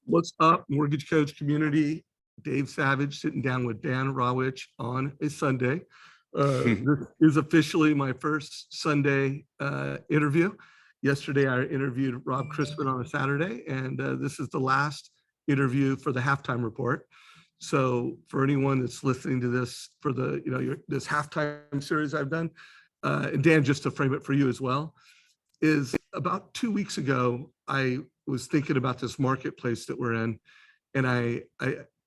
What's up, mortgage coach community? Dave Savage sitting down with Dan Rawitch on a Sunday. This is officially my first Sunday interview. Yesterday, I interviewed Rob Crispin on a Saturday, and this is the last interview for the halftime report. So for anyone that's listening to this for the this halftime series I've done, and Dan, just to frame it for you as well, is about 2 weeks ago, I was thinking about this marketplace that we're in, and I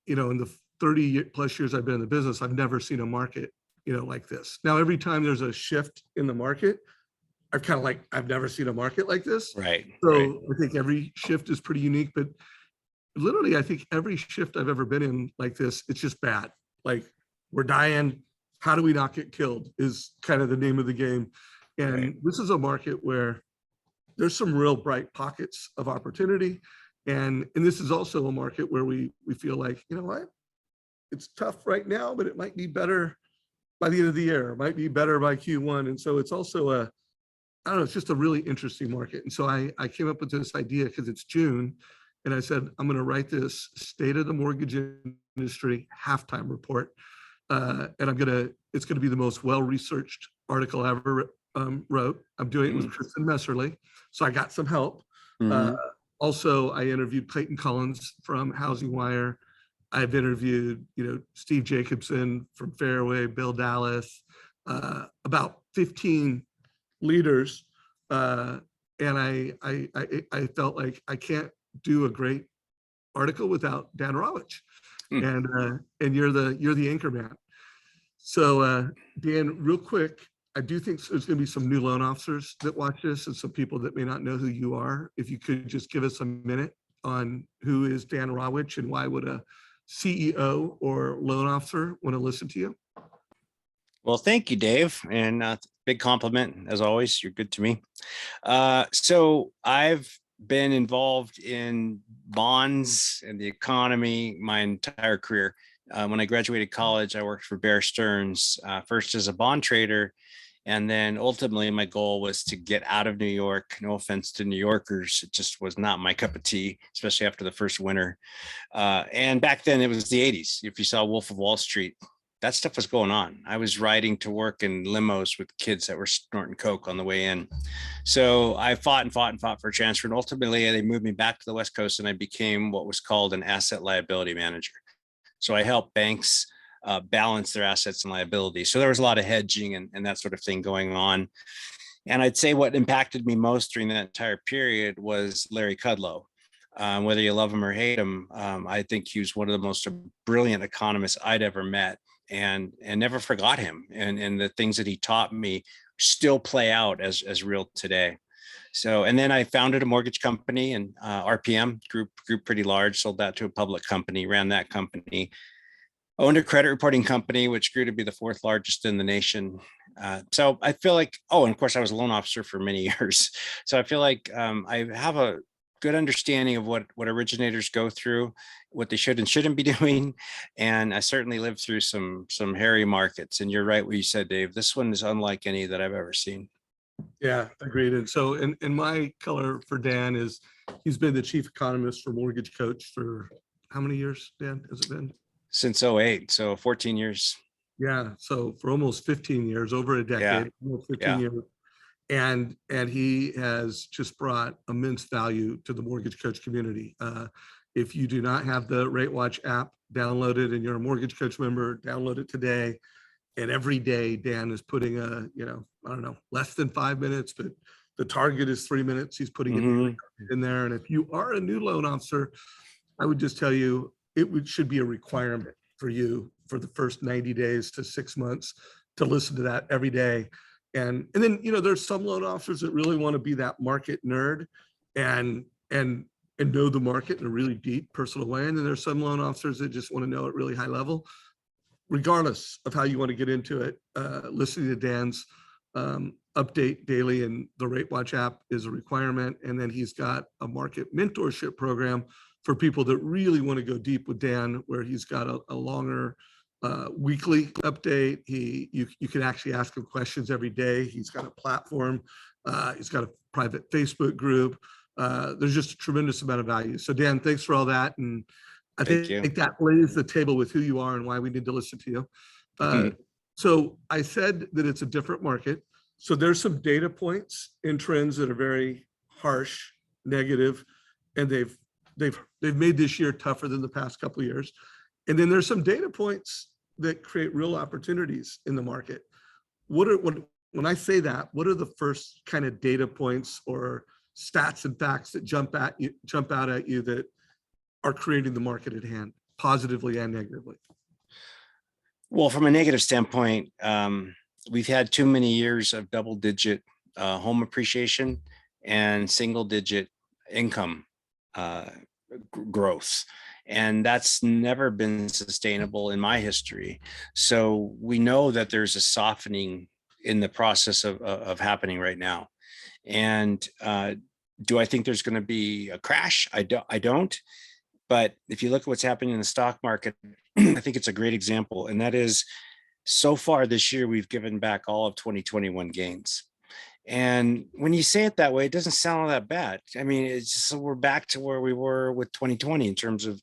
in the 30 plus years I've been in the business, I've never seen a market like this. Now, every time there's a shift in the market, I'm kind of like, I've never seen a market like this. Right. So right. I think every shift is pretty unique, but literally, I think every shift I've ever been in like this, it's just bad. Like, we're dying. How do we not get killed is kind of the name of the game. And Right. this is a market where there's some real bright pockets of opportunity. And this is also a market where we feel like, you know what, it's tough right now, but it might be better by the end of the year, it might be better by Q1. And so it's also I don't know, it's just a really interesting market. And so I came up with this idea because it's June, and I said, I'm going to write this State of the Mortgage Industry halftime report. And it's going to be the most well-researched article I ever wrote. I'm doing it with Kristen Messerly, so I got some help. Also, I interviewed Clayton Collins from Housing Wire. I've interviewed, Steve Jacobson from Fairway, Bill Dallas, about 15 leaders, and I felt like I can't do a great article without Dan Rawitch, and you're the anchor man. So Dan, real quick, I do think there's going to be some new loan officers that watch this, and some people that may not know who you are. If you could just give us a minute on who is Dan Rawitch and why would a CEO or loan officer want to listen to you? Well, thank you, Dave, and big compliment as always. You're good to me. So I've been involved in bonds and the economy my entire career. When I graduated college, I worked for Bear Stearns, first as a bond trader. And then ultimately my goal was to get out of New York. No offense to New Yorkers. It just was not my cup of tea, especially after the first winter. And back then it was the 80s. If you saw Wolf of Wall Street, that stuff was going on. I was riding to work in limos with kids that were snorting coke on the way in. So I fought for a transfer. And ultimately they moved me back to the West Coast, and I became what was called an asset liability manager. So I helped banks balance their assets and liabilities. So there was a lot of hedging and that sort of thing going on. And I'd say what impacted me most during that entire period was Larry Kudlow. Whether you love him or hate him, I think he was one of the most brilliant economists I'd ever met, and never forgot him. And the things that he taught me still play out as real today. So, and then I founded a mortgage company, and RPM grew pretty large, sold that to a public company, ran that company, owned a credit reporting company, which grew to be the fourth largest in the nation. So I feel like, and of course I was a loan officer for many years. So I feel like I have a good understanding of what originators go through, what they should and shouldn't be doing. And I certainly lived through some hairy markets. And you're right what you said, Dave. This one is unlike any that I've ever seen. Yeah, agreed. And so, in my color for Dan is he's been the chief economist for Mortgage Coach for how many years, Dan, has it been? Since 2008, so 14 years. Yeah, so for almost 15 years, over a decade, almost 15 years. And he has just brought immense value to the Mortgage Coach community. If you do not have the Rate Watch app, download it, and you're a Mortgage Coach member, download it today. And every day, Dan is putting I don't know, less than 5 minutes, but the target is 3 minutes. He's putting it in there. And if you are a new loan officer, I would just tell you, should be a requirement for you for the first 90 days to 6 months to listen to that every day. And then, there's some loan officers that really want to be that market nerd and know the market in a really deep personal way. And then there's some loan officers that just want to know at really high level. Regardless of how you want to get into it, listening to Dan's update daily in the Rate Watch app is a requirement. And then he's got a market mentorship program for people that really want to go deep with Dan, where he's got a longer weekly update. You can actually ask him questions every day. He's got a platform. He's got a private Facebook group. there's just a tremendous amount of value. So Dan, thanks for all that. And I Thank you. think that lays the table with who you are and why we need to listen to you. So I said that it's a different market. So there's some data points and trends that are very harsh, negative, and they've made this year tougher than the past couple of years. And then there's some data points that create real opportunities in the market. When I say that, what are the first kind of data points or stats and facts that jump out at you that are creating the market at hand, positively and negatively? Well, from a negative standpoint, we've had too many years of double-digit home appreciation and single-digit income growth. And that's never been sustainable in my history. So we know that there's a softening in the process of happening right now. And do I think there's going to be a crash? I don't. But if you look at what's happening in the stock market, I think it's a great example. And that is, so far this year, we've given back all of 2021 gains. And when you say it that way, it doesn't sound all that bad. I mean, it's just, we're back to where we were with 2020 in terms of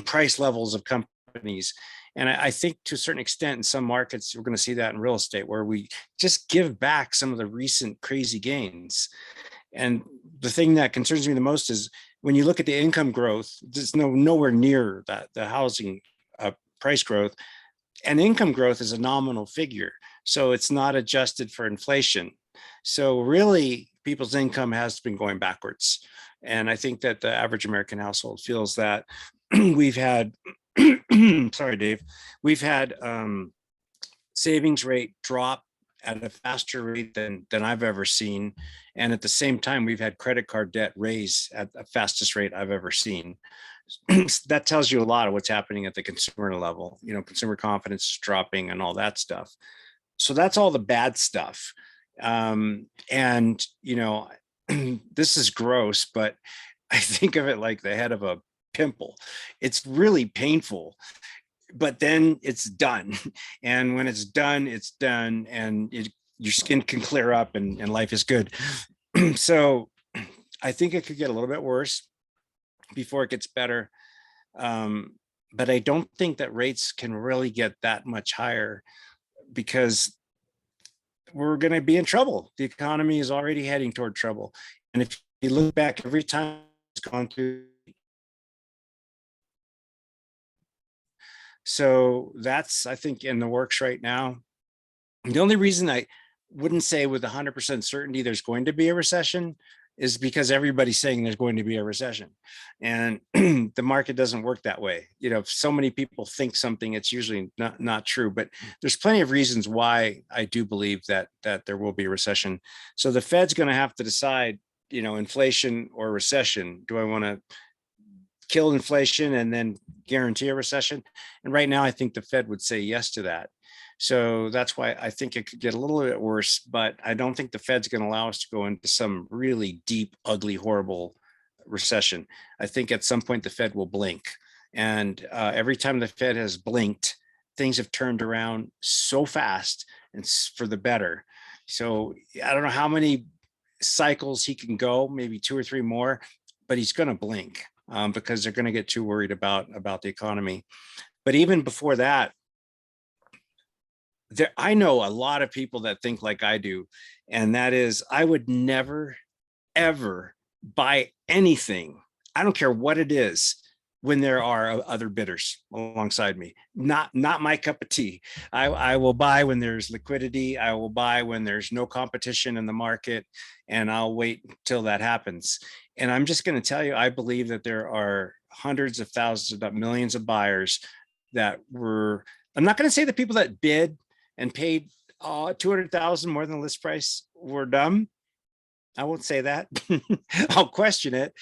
price levels of companies. And I think to a certain extent in some markets, we're going to see that in real estate, where we just give back some of the recent crazy gains. And the thing that concerns me the most is when you look at the income growth, there's nowhere near that, the housing price growth, and income growth is a nominal figure. So it's not adjusted for inflation. So really, people's income has been going backwards. And I think that the average American household feels that. We've had, sorry, Dave, we've had savings rate drop at a faster rate than I've ever seen. And at the same time, we've had credit card debt raise at the fastest rate I've ever seen. That tells you a lot of what's happening at the consumer level. You know, consumer confidence is dropping and all that stuff. So that's all the bad stuff. And, you know, this is gross, but I think of it like the head of a pimple. It's really painful, but then it's done. And when it's done, and your skin can clear up and life is good. So I think it could get a little bit worse before it gets better. But I don't think that rates can really get that much higher, because we're going to be in trouble. The economy is already heading toward trouble. And if you look back, every time it's gone through. So that's, I think, in the works right now. The only reason I wouldn't say with 100% certainty there's going to be a recession is because everybody's saying there's going to be a recession. And the market doesn't work that way. You know, if so many people think something, it's usually not true. But there's plenty of reasons why I do believe that there will be a recession. So the Fed's going to have to decide, you know, inflation or recession. Do I want to kill inflation and then guarantee a recession? And right now, I think the Fed would say yes to that. So that's why I think it could get a little bit worse, but I don't think the Fed's going to allow us to go into some really deep, ugly, horrible recession. I think at some point the Fed will blink. And every time the Fed has blinked, things have turned around so fast and for the better. So I don't know how many cycles he can go, maybe 2 or 3 more, but he's going to blink because they're going to get too worried about the economy. But even before that, I know a lot of people that think like I do, and that is, I would never, ever buy anything. I don't care what it is, when there are other bidders alongside me. Not my cup of tea. I will buy when there's liquidity. I will buy when there's no competition in the market, and I'll wait until that happens. And I'm just going to tell you, I believe that there are hundreds of thousands, if not millions of buyers that were, I'm not going to say the people that bid and paid $200,000 more than the list price were dumb. I won't say that. I'll question it.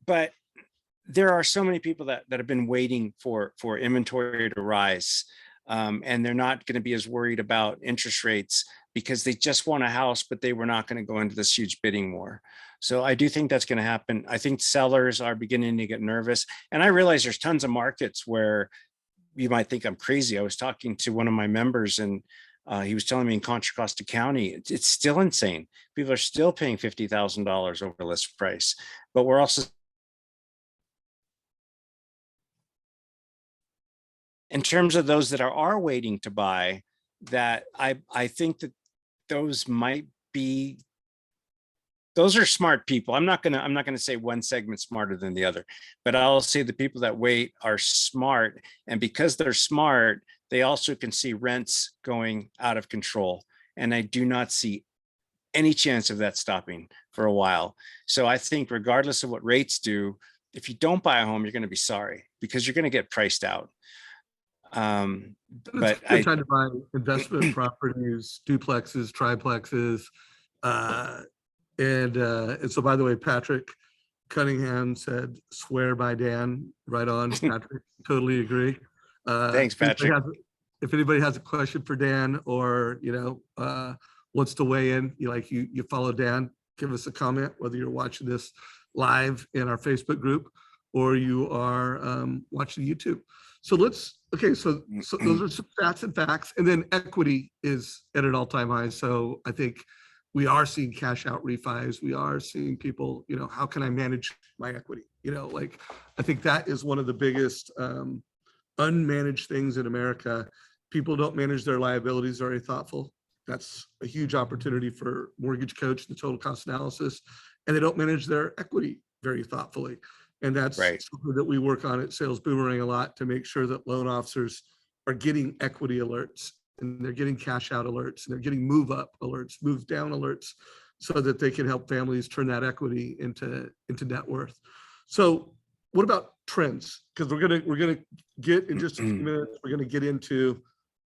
But there are so many people that have been waiting for inventory to rise. And they're not going to be as worried about interest rates because they just want a house, but they were not going to go into this huge bidding war. So I do think that's going to happen. I think sellers are beginning to get nervous. And I realize there's tons of markets where you might think I'm crazy. I was talking to one of my members, and He was telling me in Contra Costa County, it's still insane. People are still paying $50,000 over list price, but we're also, in terms of those that are waiting to buy, that I think that those might be, those are smart people. I'm not gonna say one segment's smarter than the other, but I'll say the people that wait are smart, and because they're smart, they also can see rents going out of control. And I do not see any chance of that stopping for a while. So I think regardless of what rates do, if you don't buy a home, you're going to be sorry because you're going to get priced out. It's a good time to buy investment properties, duplexes, triplexes. And so, by the way, Patrick Cunningham said, "Swear by Dan." Right on, Patrick. Totally agree. Thanks, Patrick. If anybody has a question for Dan, or wants to weigh in, you follow Dan, give us a comment, whether you're watching this live in our Facebook group or you are watching YouTube. So so those are some stats and facts. And then equity is at an all-time high. So I think we are seeing cash out refis. We are seeing people, how can I manage my equity? I think that is one of the biggest unmanaged things in America. People don't manage their liabilities very thoughtful. That's a huge opportunity for Mortgage Coach, the total cost analysis, and they don't manage their equity very thoughtfully. And that's something that we work on at Sales Boomerang a lot, to make sure that loan officers are getting equity alerts, and they're getting cash out alerts, and they're getting move up alerts, move down alerts, so that they can help families turn that equity into net worth. So what about trends? Because we're gonna get in just a few minutes, we're gonna get into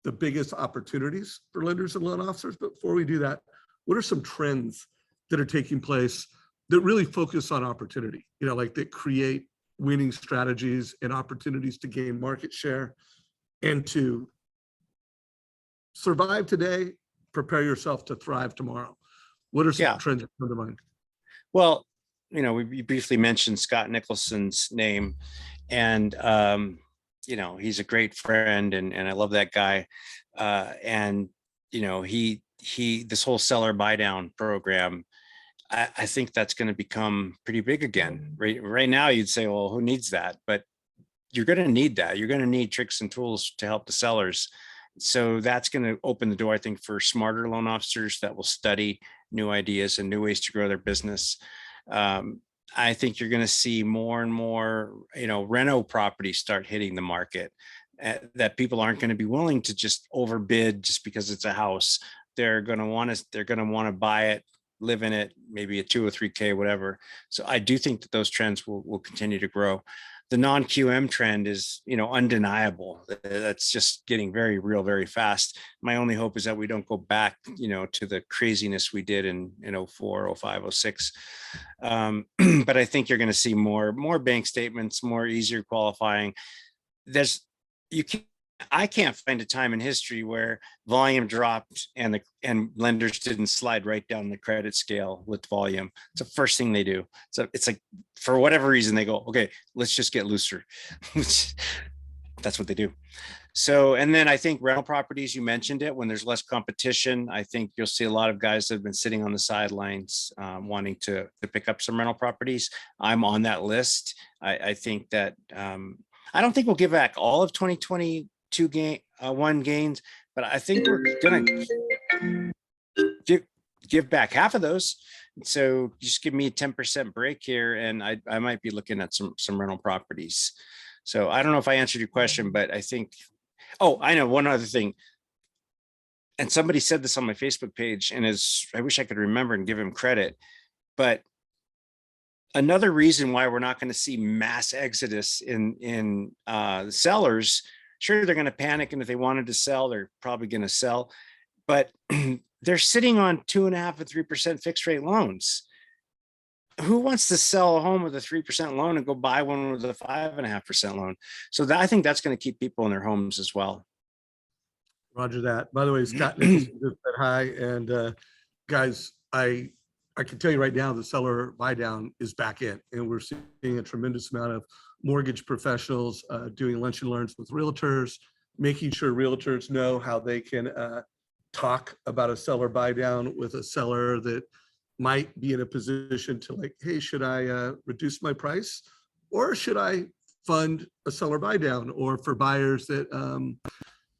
the biggest opportunities for lenders and loan officers. But before we do that, what are some trends that are taking place that really focus on opportunity, that create winning strategies and opportunities to gain market share and to survive today, prepare yourself to thrive tomorrow? What are some trends that come to mind? Well, we briefly mentioned Scott Nicholson's name, and he's a great friend, and I love that guy. And he this whole seller buy down program, I think that's going to become pretty big again. Right now, you'd say, well, who needs that? But you're going to need that. You're going to need tricks and tools to help the sellers. So that's going to open the door, I think, for smarter loan officers that will study new ideas and new ways to grow their business. I think you're going to see more and more, reno properties start hitting the market, that people aren't going to be willing to just overbid just because it's a house. They're going to want to buy it, live in it, maybe a 2 or 3K, whatever. So I do think that those trends will continue to grow. The non-QM trend is, undeniable. That's just getting very real, very fast. My only hope is that we don't go back, to the craziness we did in 04, 05, 06. But I think you're going to see more bank statements, more easier qualifying. I can't find a time in history where volume dropped and lenders didn't slide right down the credit scale with volume. It's the first thing they do. So it's like, for whatever reason, they go, okay, let's just get looser. That's what they do. So, and then I think rental properties, you mentioned it, when there's less competition, I think you'll see a lot of guys that have been sitting on the sidelines wanting to pick up some rental properties. I'm on that list. I think that, I don't think we'll give back all of 2021 gains, but I think we're gonna give back half of those. So just give me a 10% break here, and I might be looking at some rental properties. So I don't know if I answered your question, but I think, I know one other thing. And somebody said this on my Facebook page, and I wish I could remember and give him credit, but another reason why we're not going to see mass exodus in sellers, sure, they're going to panic, and if they wanted to sell, they're probably going to sell, but they're sitting on 2.5% and 3% fixed rate loans. Who wants to sell a home with a 3% loan and go buy one with a 5.5% loan? So I think that's going to keep people in their homes as well. Roger that. By the way, Scott Nicholson just said hi, and guys, I can tell you right now, the seller buy down is back in, and we're seeing a tremendous amount of mortgage professionals doing lunch and learns with realtors, making sure realtors know how they can talk about a seller buy down with a seller that might be in a position to like, hey, should I reduce my price, or should I fund a seller buy down? Or for buyers that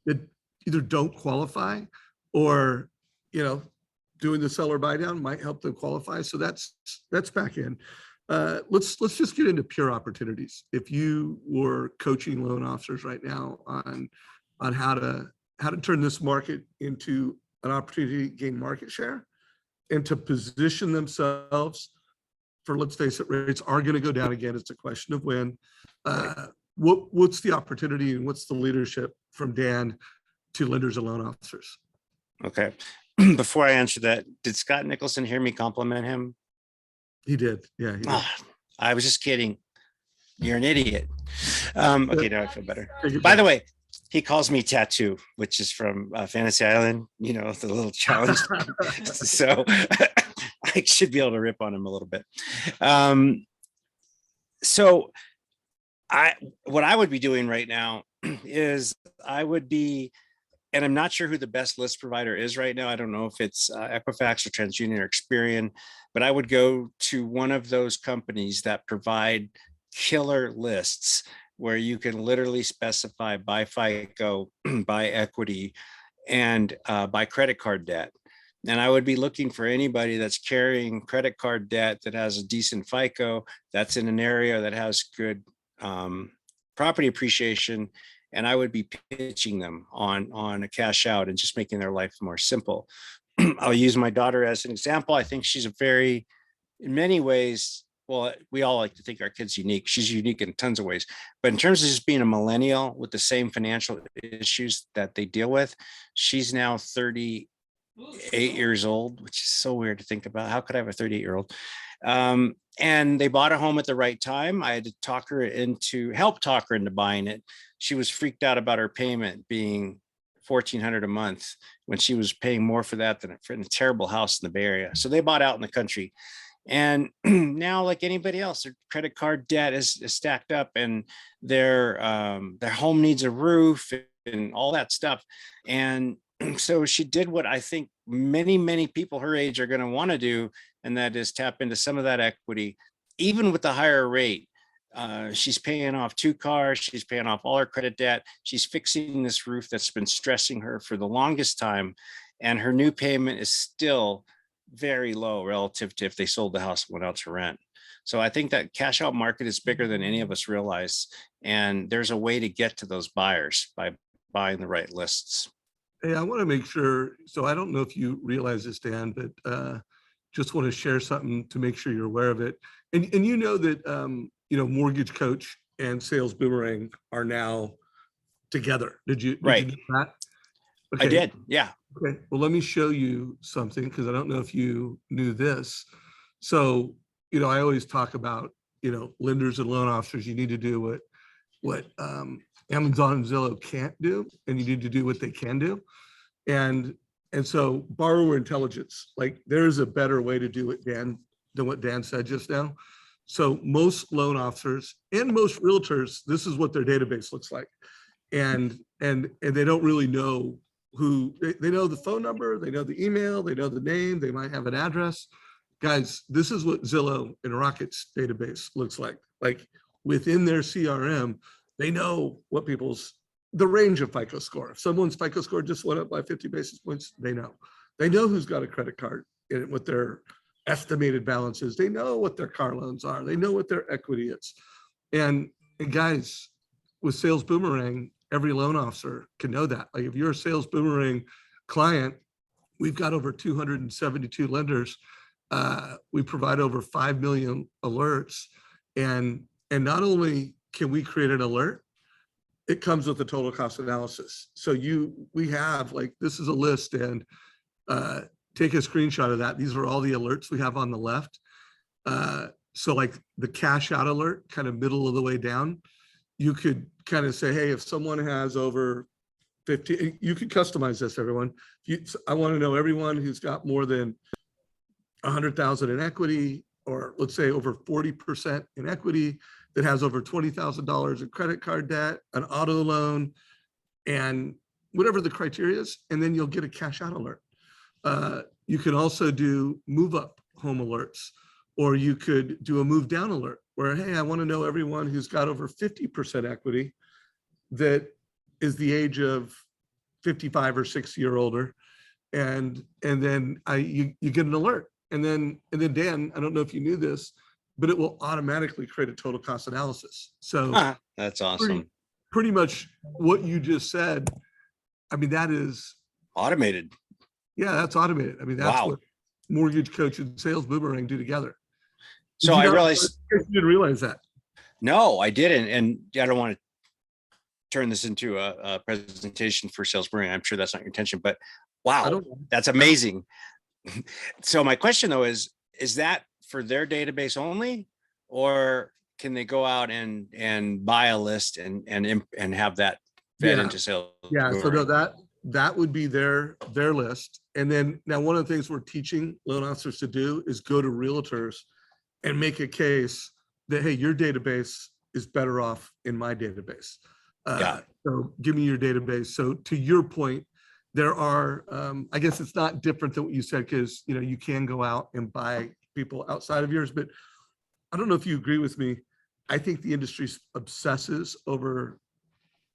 that either don't qualify, or doing the seller buy down might help them qualify. So that's back in. Let's just get into pure opportunities. If you were coaching loan officers right now on how to turn this market into an opportunity to gain market share and to position themselves for, let's face it, rates are going to go down again. It's a question of when. What's the opportunity and what's the leadership from Dan to lenders and loan officers? Okay. Before I answer that, did Scott Nicholson hear me compliment him? He did. Yeah. He did. I was just kidding. You're an idiot. Okay, now I feel better. By the way, he calls me Tattoo, which is from Fantasy Island, the little challenge. So I should be able to rip on him a little bit. So what I would be doing right now is I would be, and I'm not sure who the best list provider is right now. I don't know if it's Equifax or TransUnion or Experian, but I would go to one of those companies that provide killer lists where you can literally specify by FICO, by equity, and by credit card debt. And I would be looking for anybody that's carrying credit card debt that has a decent FICO, that's in an area that has good property appreciation, and I would be pitching them on a cash out and just making their life more simple. I'll use my daughter as an example. I think she's in many ways, well, we all like to think our kid's unique. She's unique in tons of ways, but in terms of just being a millennial with the same financial issues that they deal with, she's now 38 years old, which is so weird to think about. How could I have a 38-year-old? And they bought a home at the right time. I had to help talk her into buying it. She was freaked out about her payment being $1,400 a month when she was paying more for that than for a terrible house in the Bay Area. So they bought out in the country. And now, like anybody else, their credit card debt is stacked up, and their home needs a roof and all that stuff. And so she did what I think many, many people her age are going to want to do, and that is tap into some of that equity, even with the higher rate. She's paying off 2 cars. She's paying off all her credit debt. She's fixing this roof that's been stressing her for the longest time. And her new payment is still very low relative to if they sold the house and went out to rent. So I think that cash out market is bigger than any of us realize. And there's a way to get to those buyers by buying the right lists. Hey, I want to make sure. So I don't know if you realize this, Dan, but just want to share something to make sure you're aware of it. And that, Mortgage Coach and Sales Boomerang are now together. Did you know that? Okay. I did. Yeah. Okay. Well, let me show you something, because I don't know if you knew this. So, I always talk about, lenders and loan officers. You need to do what Amazon and Zillow can't do, and you need to do what they can do. And so borrower intelligence, like there's a better way to do it, Dan, than what Dan said just now. So most loan officers and most realtors, this is what their database looks like. And they don't really know who, they know the phone number, they know the email, they know the name, they might have an address. Guys, this is what Zillow and Rocket's database looks like. Like within their CRM, they know what the range of FICO score. If someone's FICO score just went up by 50 basis points, they know. They know who's got a credit card and what their estimated balance is. They know what their car loans are. They know what their equity is. And guys, with Sales Boomerang, every loan officer can know that. Like if you're a Sales Boomerang client, we've got over 272 lenders. We provide over 5 million alerts. And not only can we create an alert, it comes with a total cost analysis. So we have, like, this is a list, and take a screenshot of that. These are all the alerts we have on the left. So like the cash out alert, kind of middle of the way down, you could kind of say, hey, if someone has over 50, you could customize this, everyone. I want to know everyone who's got more than 100,000 in equity, or let's say over 40% in equity, that has over $20,000 in credit card debt, an auto loan, and whatever the criteria is, and then you'll get a cash out alert. You can also do move up home alerts, or you could do a move down alert where, hey, I want to know everyone who's got over 50% equity that is the age of 55 or 60 or older. And then you get an alert. And then Dan, I don't know if you knew this, but it will automatically create a total cost analysis. So that's awesome. Pretty much what you just said. I mean, that is automated. Yeah, that's automated. I mean, that's what Mortgage Coach and Sales Boomerang do together. So I realized you didn't realize that. No, I didn't. And I don't want to turn this into a presentation for Sales Boomerang. I'm sure that's not your intention, but wow, that's amazing. So my question though is that for their database only, or can they go out and buy a list and have that fed into Sales Boomerang? So that would be their list. And then now one of the things we're teaching loan officers to do is go to realtors and make a case that, hey, your database is better off in my database. So give me your database. So to your point, there are, I guess it's not different than what you said, because you can go out and buy people outside of yours, but I don't know if you agree with me. I think the industry obsesses over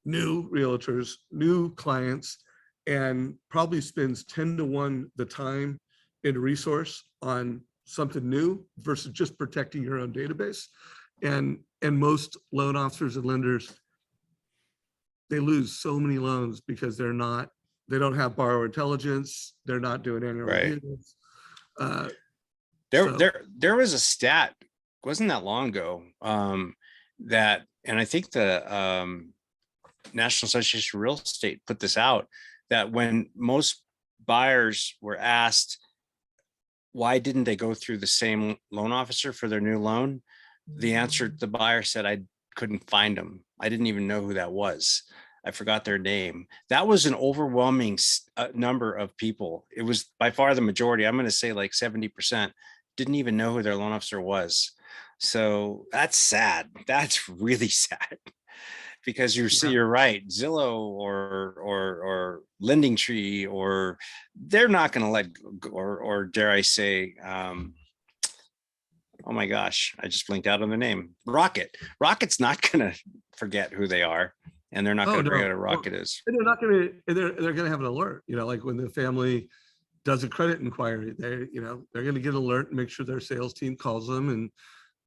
new realtors, new clients, and probably spends 10-to-1 the time and resource on something new versus just protecting your own database. And most loan officers and lenders, they lose so many loans because they don't have borrower intelligence. They're not doing annual reviews. There was a stat, wasn't that long ago, that, and I think the National Association of Real Estate put this out, that when most buyers were asked why didn't they go through the same loan officer for their new loan, the answer, the buyer said, I couldn't find them. I didn't even know who that was. I forgot their name. That was an overwhelming number of people. It was by far the majority. I'm going to say like 70% didn't even know who their loan officer was. So that's sad. That's really sad. Because you're right, Zillow or Lending Tree, or they're not going to let, or dare I say, oh my gosh, I just blinked out on the name. Rocket's not going to forget who they are, and they're not going to forget who Rocket is. And they're not going to. They're going to have an alert. Like when the family does a credit inquiry, they're going to get an alert and make sure their sales team calls them. And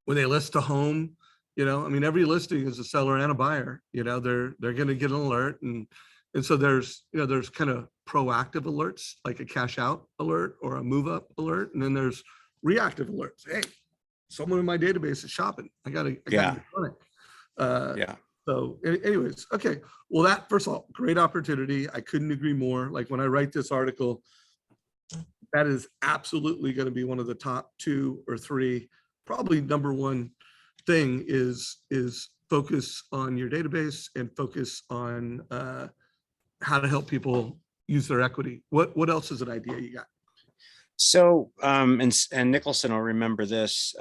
when they list a home, I mean, every listing is a seller and a buyer. They're going to get an alert, and so there's kind of proactive alerts like a cash out alert or a move up alert, and then there's reactive alerts. Hey, someone in my database is shopping. I gotta get on it. So, anyways, okay. Well, that, first of all, great opportunity. I couldn't agree more. Like when I write this article, that is absolutely going to be one of the top 2 or 3, probably number 1 thing is focus on your database and focus on how to help people use their equity. What else is an idea you got? So, and Nicholson will remember this,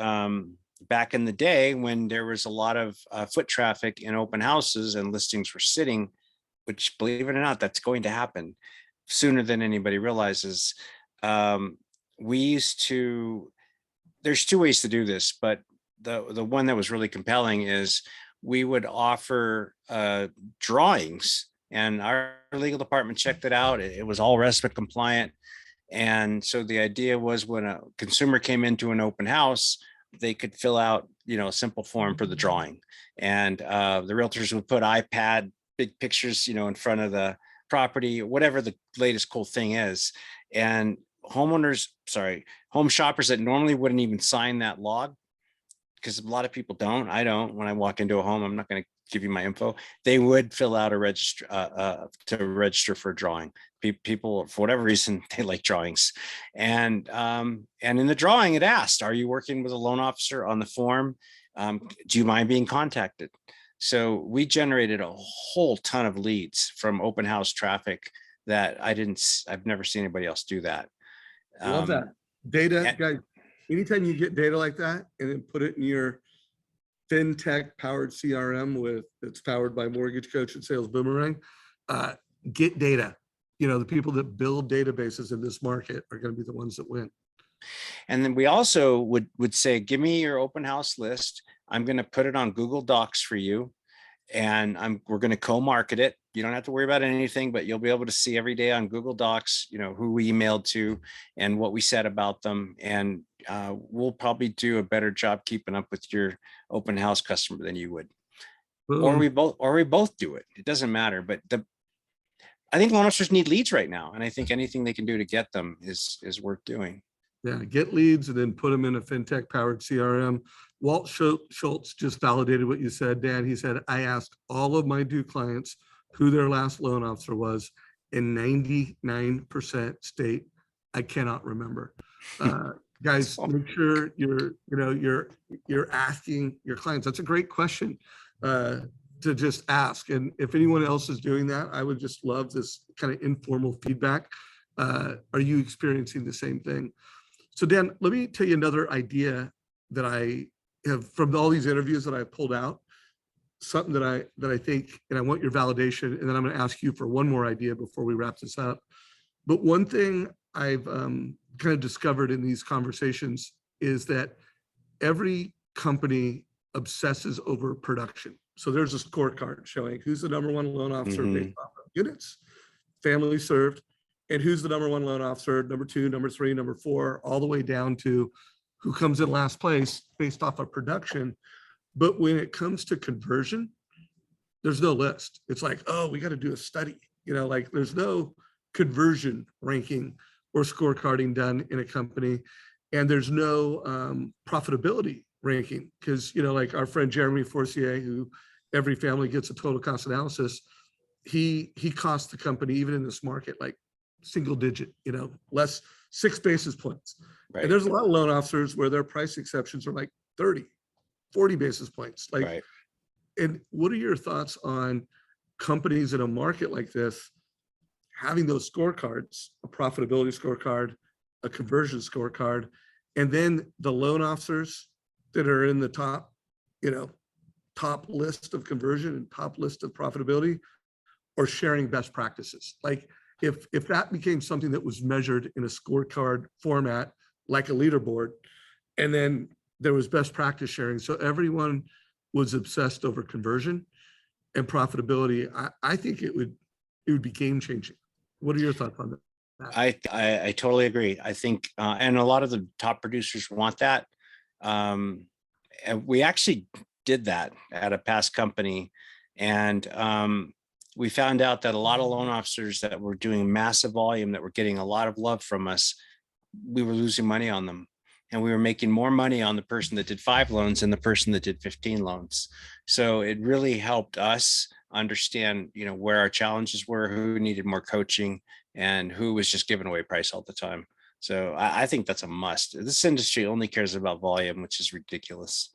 back in the day when there was a lot of foot traffic in open houses and listings were sitting, which, believe it or not, that's going to happen sooner than anybody realizes. We used to, there's 2 ways to do this, but the one that was really compelling is we would offer drawings, and our legal department checked it out. It was all RESPA compliant. And so the idea was when a consumer came into an open house, they could fill out, a simple form for the drawing. And the realtors would put iPad, big pictures, in front of the property, whatever the latest cool thing is. And home shoppers that normally wouldn't even sign that log, because a lot of people don't. I don't. When I walk into a home, I'm not going to give you my info. They would fill out a register to register for a drawing. People, for whatever reason, they like drawings. And in the drawing, it asked, "Are you working with a loan officer?" On the form, do you mind being contacted? So we generated a whole ton of leads from open house traffic that I've never seen anybody else do that. Love that data, guys. Anytime you get data like that and then put it in your fintech powered CRM that's powered by Mortgage Coach and Sales Boomerang, get data. The people that build databases in this market are going to be the ones that win. And then we also would say, give me your open house list. I'm going to put it on Google Docs for you. And we're going to co-market it. You don't have to worry about anything, but you'll be able to see every day on Google Docs, who we emailed to and what we said about them. And we'll probably do a better job keeping up with your open house customer than you would. Boom. Or we both do it. It doesn't matter. But I think loan officers need leads right now. And I think anything they can do to get them is worth doing. Yeah, get leads and then put them in a fintech powered CRM. Walt Schultz just validated what you said, Dan. He said, I asked all of my new clients who their last loan officer was, and 99% state, I cannot remember. Guys, make sure you're asking your clients. That's a great question to just ask. And if anyone else is doing that, I would just love this kind of informal feedback. Are you experiencing the same thing? So Dan, let me tell you another idea that I have from all these interviews that I pulled out, something that I think, and I want your validation, and then I'm going to ask you for one more idea before we wrap this up. But one thing I've kind of discovered in these conversations is that every company obsesses over production. So there's a scorecard showing who's the number one loan officer based off of units, family served, and who's the number one loan officer, number two, number three, number four, all the way down to who comes in last place based off of production. But when it comes to conversion, there's no list. It's like, oh, we got to do a study. Like there's no conversion ranking or scorecarding done in a company. And there's no profitability ranking because, like our friend Jeremy Forcier, who every family gets a total cost analysis, he costs the company, even in this market, like single digit, less 6 basis points. Right. And there's a lot of loan officers where their price exceptions are like 30, 40 basis points. Like, right. And what are your thoughts on companies in a market like this having those scorecards, a profitability scorecard, a conversion scorecard, and then the loan officers that are in the top list of conversion and top list of profitability are sharing best practices? Like, if that became something that was measured in a scorecard format, like a leaderboard, and then there was best practice sharing, so everyone was obsessed over conversion and profitability, I think it would be game changing. What are your thoughts on that? I totally agree. I think, and a lot of the top producers want that. And we actually did that at a past company, and we found out that a lot of loan officers that were doing massive volume, that were getting a lot of love from us, we were losing money on them. And we were making more money on the person that did 5 loans than the person that did 15 loans. So it really helped us understand, where our challenges were, who needed more coaching, and who was just giving away price all the time. So I think that's a must. This industry only cares about volume, which is ridiculous.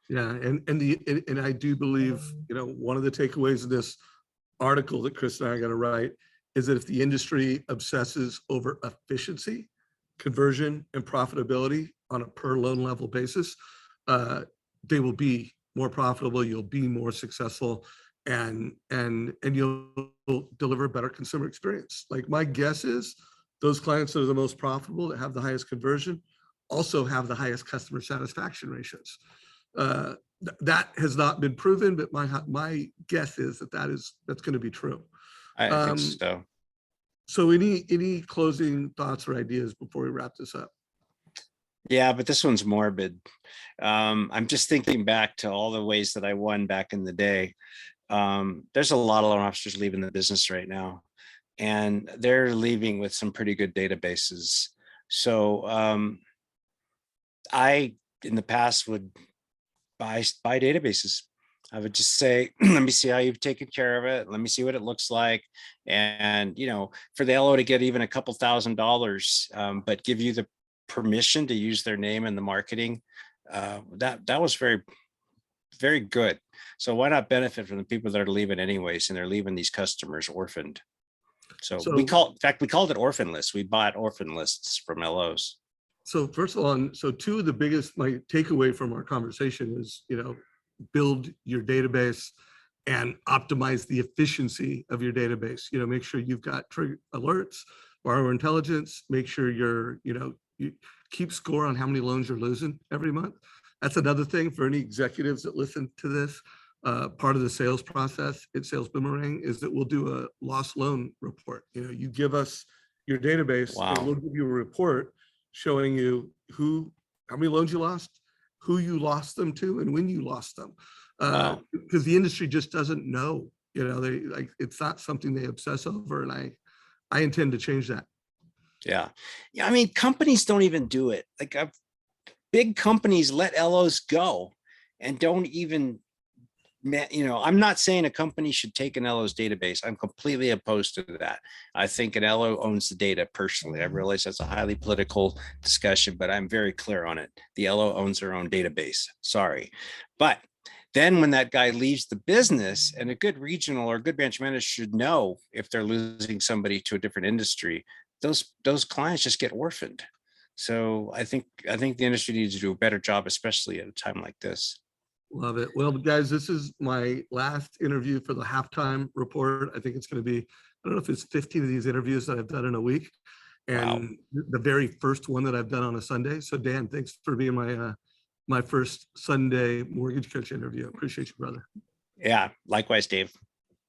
Yeah, and I do believe, one of the takeaways of this article that Chris and I are going to write is that if the industry obsesses over efficiency, conversion, and profitability on a per loan level basis, they will be more profitable. You'll be more successful, and you'll deliver a better consumer experience. Like, my guess is those clients that are the most profitable, that have the highest conversion, also have the highest customer satisfaction ratios. That has not been proven, but my guess is that's going to be true. I think so. So any closing thoughts or ideas before we wrap this up? Yeah, but this one's morbid. I'm just thinking back to all the ways that I won back in the day. There's a lot of loan officers leaving the business right now, and they're leaving with some pretty good databases. So I, in the past, would buy databases. I would just say, let me see how you've taken care of it. Let me see what it looks like. And, for the LO to get even a couple $1,000s, but give you the permission to use their name in the marketing, that was very, very good. So why not benefit from the people that are leaving anyways, and they're leaving these customers orphaned. So in fact, we called it orphan lists. We bought orphan lists from LOs. So first of all, two of the biggest, my takeaway from our conversation is, build your database and optimize the efficiency of your database. Make sure you've got trigger alerts, borrower intelligence, make sure you keep score on how many loans you're losing every month. That's another thing for any executives that listen to this. Part of the sales process at Sales Boomerang is that we'll do a lost loan report. You give us your database and we'll give you a report showing you how many loans you lost, who you lost them to, and when you lost them. Because the industry just doesn't know, it's not something they obsess over. And I intend to change that. Yeah. I mean, companies don't even do it. Like big companies let LOs go and don't even, I'm not saying a company should take an LO's database. I'm completely opposed to that. I think an LO owns the data personally. I realize that's a highly political discussion, but I'm very clear on it. The LO owns their own database. Sorry. But then when that guy leaves the business, and a good regional or a good branch manager should know if they're losing somebody to a different industry, those clients just get orphaned. So I think the industry needs to do a better job, especially at a time like this. Love it. Well, guys, this is my last interview for the halftime report. I think it's going to be, I don't know if it's 15 of these interviews that I've done in a week, and the very first one that I've done on a Sunday. So Dan, thanks for being my first Sunday mortgage coach interview. I appreciate you, brother. Yeah, likewise, Dave.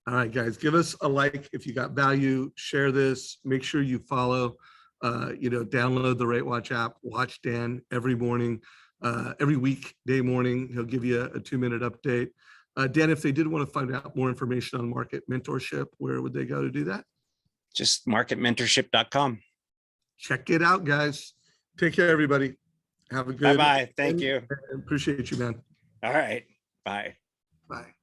All right, guys, give us a like if you got value, share this, make sure you follow, download the Rate Watch app, watch Dan every morning, every weekday morning. He'll give you a 2-minute update. Dan, if they did want to find out more information on market mentorship, where would they go to do that? Just marketmentorship.com. Check it out, guys. Take care, everybody. Have a good Bye-bye. Thank you. Appreciate you, man. All right. Bye. Bye.